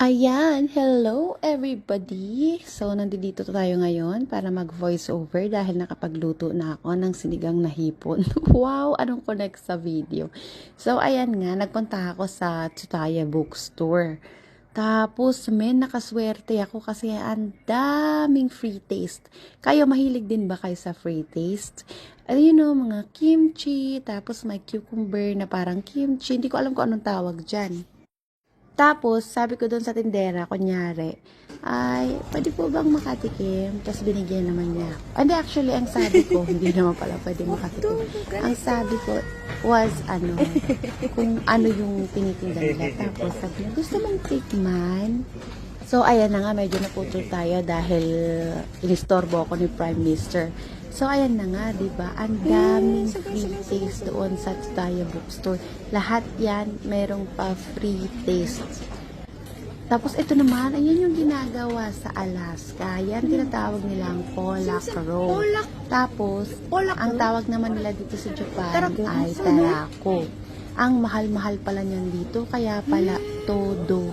Ayan, hello everybody! So, nandito tayo ngayon para mag-voice over dahil nakapagluto na ako ng sinigang na hipon. Wow! Anong connect sa video? So, ayan nga, nagpunta ako sa Tsutaya Bookstore. Tapos, nakaswerte ako kasi ang daming free taste. Kayo, mahilig din ba kayo sa free taste? Mga kimchi, tapos may cucumber na parang kimchi. Hindi ko alam kung anong tawag dyan. Tapos, sabi ko doon sa tindera, kunyari, ay, pwede po bang makatikim? Tapos binigyan naman niya. Hindi, actually, ang sabi ko, hindi naman pala pwede makatikim. Ang sabi ko was, kung ano yung tinitinda nila. Tapos, sabi niya, gusto mong tikman? So, ayan na nga, medyo naputol tayo dahil inistorbo ako ni Prime Minister. So, ayan na nga, diba? Ang daming free taste doon sa Tsutaya Bookstore. Lahat yan, merong pa free taste. Tapos, ito naman, ayan yung ginagawa sa Alaska. Yan, tinatawag nilang polak roll. Tapos, ang tawag naman nila dito sa Japan ay tarako. Ang mahal-mahal pala niyan dito, kaya pala todo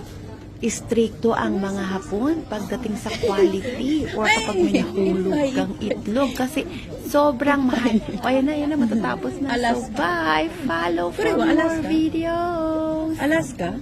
istrikto ang mga Hapon pagdating sa quality or kapag may nahulog kang itlog kasi sobrang mahal. O yan na, matatapos na. So, bye! Follow for more videos! Alaska?